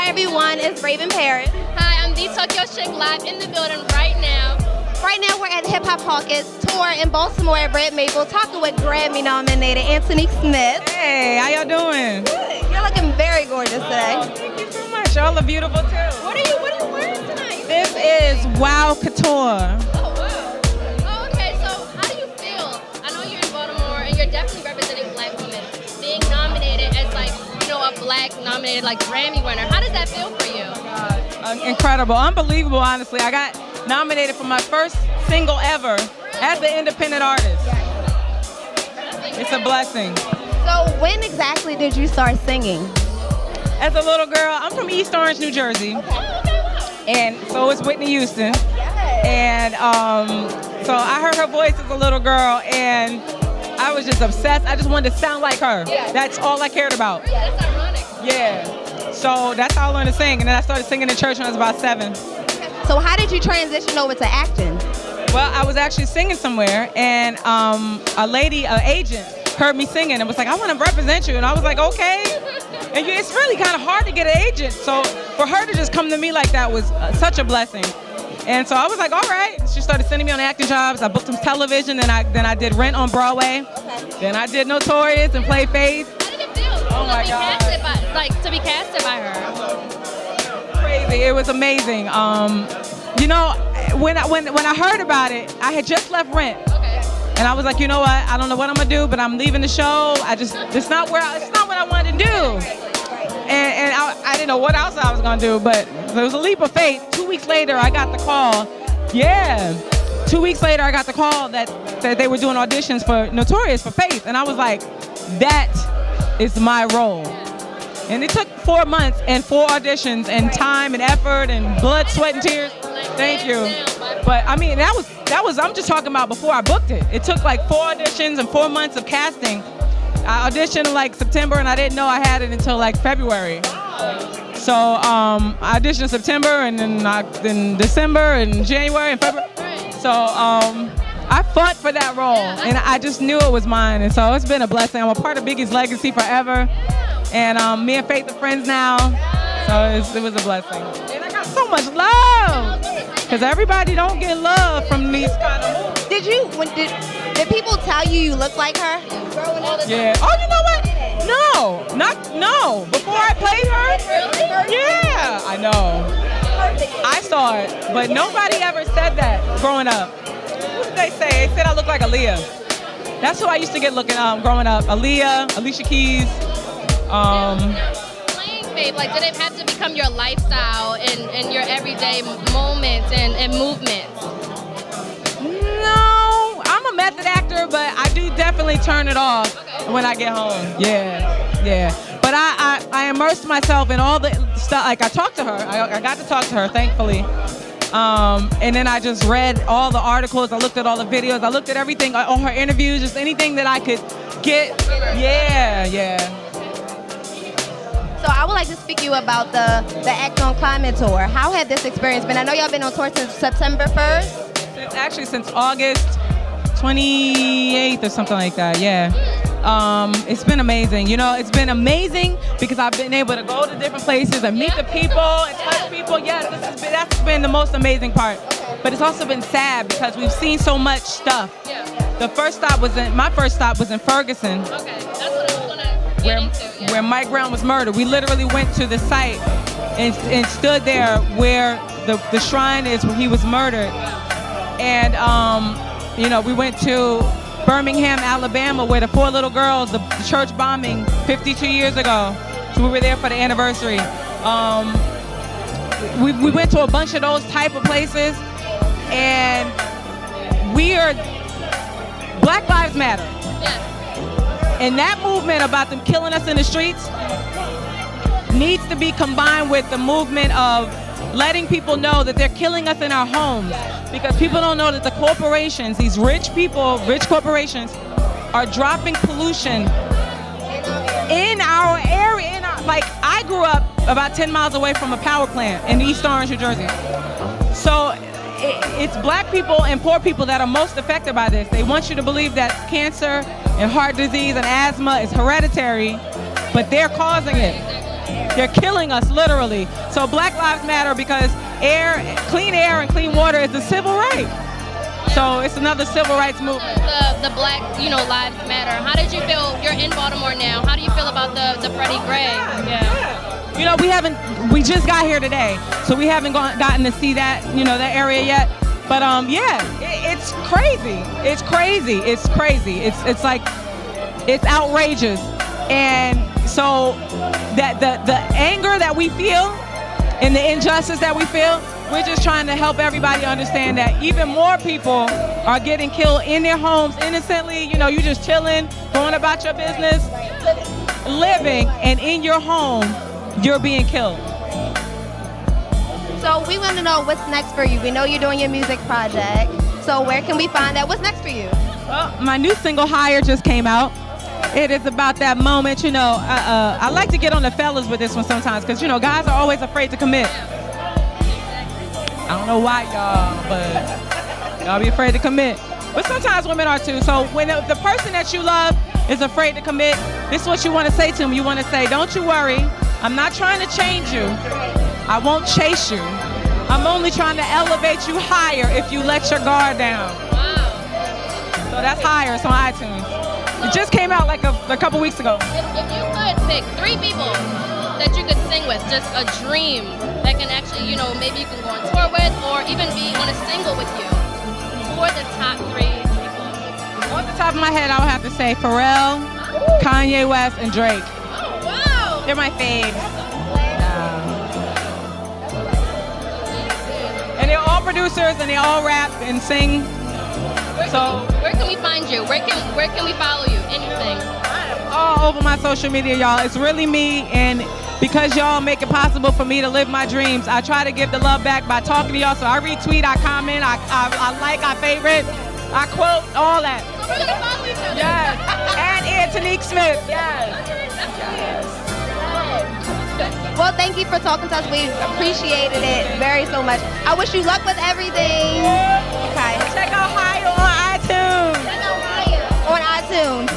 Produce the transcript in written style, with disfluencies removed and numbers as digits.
Hi everyone, it's Raven Paris. Hi, I'm the Tokyo Chick live in the building right now. Right now we're at Hip Hop Caucus tour in Baltimore at Red Maple, talking with Grammy nominated Antonique Smith. Hey, how y'all doing? Good. You're looking very gorgeous today. Thank you so much. Y'all are beautiful too. What are you wearing tonight? This is Wow Couture. Oh, wow. Oh, okay, so how do you feel? I know you're in Baltimore and you're definitely representing Black women. Being nominated as a Black nominated Grammy winner. How does that feel for you? Incredible, unbelievable, honestly. I got nominated for my first single ever as an independent artist. It's a blessing. So when exactly did you start singing? As a little girl, I'm from East Orange, New Jersey. And so is Whitney Houston. And so I heard her voice as a little girl and I was just obsessed. I just wanted to sound like her. That's all I cared about. That's ironic. Yeah. So that's how I learned to sing. And then I started singing in church when I was about 7. So how did you transition over to acting? Well, I was actually singing somewhere and a lady, an agent, heard me singing and was like, I want to represent you. And I was like, okay. And it's really kind of hard to get an agent. So for her to just come to me like that was such a blessing. And so I was like, all right. She started sending me on acting jobs. I booked some television. Then I did Rent on Broadway. Then I did Notorious and Play Faith. How did it feel to be casted by her? Crazy. It was amazing. You know, when I heard about it, I had just left Rent. Okay. And I was like, you know what? I don't know what I'm gonna do, but I'm leaving the show. It's not what I wanted to do. And I didn't know what else I was gonna do, but it was a leap of faith. 2 weeks later, I got the call. Yeah. 2 weeks later, I got the call that they were doing auditions for Notorious for Faith. And I was like, that is my role. And it took 4 months and 4 auditions and time and effort and blood, sweat, and tears. Thank you. But I mean, that was I'm just talking about before I booked it. It took 4 auditions and 4 months of casting. I auditioned in September and I didn't know I had it until February. So I auditioned in September and then December and January and February. So I fought for that role and I just knew it was mine. And so it's been a blessing. I'm a part of Biggie's legacy forever. And me and Faith are friends now. So it was a blessing. And I got so much love. Because everybody don't get love from these kind of movies. Did people tell you look like her growing up? Yeah. Oh, you know what? No. Before I played her? Yeah, I know. I saw it, but nobody ever said that growing up. What did they say? They said I look like Aaliyah. That's who I used to get looking growing up. Aaliyah, Alicia Keys. Playing Faith, did it have to become your lifestyle and your everyday moments and movements? No, I'm a method actor, but I do definitely turn it off when I get home. Yeah. But I immersed myself in all the stuff. I talked to her. I got to talk to her, thankfully. And then I just read all the articles. I looked at all the videos. I looked at everything, all her interviews, just anything that I could get. Yeah. So I would like to speak to you about the Act on Climate tour. How had this experience been? I know y'all been on tour since September 1st. Since August 28th or something like that, yeah. It's been amazing. You know, it's been amazing because I've been able to go to different places and meet the people and touch people. Yeah, that's been the most amazing part. But it's also been sad because we've seen so much stuff. Yeah. My first stop was in Ferguson. Okay, that's what I was gonna get into. Yeah. Where Mike Brown was murdered. We literally went to the site and stood there where the shrine is where he was murdered. And we went to Birmingham, Alabama, where the 4 little girls, the church bombing 52 years ago. So we were there for the anniversary. We went to a bunch of those type of places, and Black Lives Matter. Yeah. And that movement about them killing us in the streets needs to be combined with the movement of letting people know that they're killing us in our homes, because people don't know that the corporations, these rich corporations, are dropping pollution in our area. I grew up about 10 miles away from a power plant in East Orange, New Jersey. So it's Black people and poor people that are most affected by this. They want you to believe that cancer and heart disease and asthma is hereditary, but they're causing it. They're killing us, literally. So Black Lives Matter because clean air and clean water is a civil right. So it's another civil rights movement. The Black, Lives Matter. How did you feel? You're in Baltimore now. How do you feel about the Freddie Gray? Yeah. We just got here today, so we haven't gotten to see that, that area yet. But it's crazy. It's crazy. It's crazy. It's like, it's outrageous. And so that the anger that we feel and the injustice that we feel, we're just trying to help everybody understand that even more people are getting killed in their homes innocently. You just chilling, going about your business, living, and in your home, you're being killed. So we want to know what's next for you. We know you're doing your music project. So where can we find that? What's next for you? Well, my new single, Higher, just came out. It is about that moment, I like to get on the fellas with this one sometimes because, guys are always afraid to commit. I don't know why, y'all, but y'all be afraid to commit. But sometimes women are too. So when the person that you love is afraid to commit, this is what you want to say to him. You want to say, don't you worry. I'm not trying to change you. I won't chase you. I'm only trying to elevate you higher if you let your guard down. Wow. So that's Higher. It's on iTunes. It just came out like a couple weeks ago. If you could pick 3 people that you could sing with, just a dream that can actually, maybe you can go on tour with or even be on a single with you, who are the top 3 people? Off the top of my head, I would have to say Pharrell, Kanye West, and Drake. Oh, wow. They're my faves. And they're all producers and they all rap and sing. Where can we find you? Where can we follow you? Anything? All over my social media, y'all. It's really me, and because y'all make it possible for me to live my dreams, I try to give the love back by talking to y'all. So I retweet, I comment, I like, I favorite, I quote, all that. So we're gonna follow each other. Yes. And Antonique Smith. Yes. Well, thank you for talking to us. We appreciated it very so much. I wish you luck with everything. Okay. Check out Higher on iTunes. On iTunes.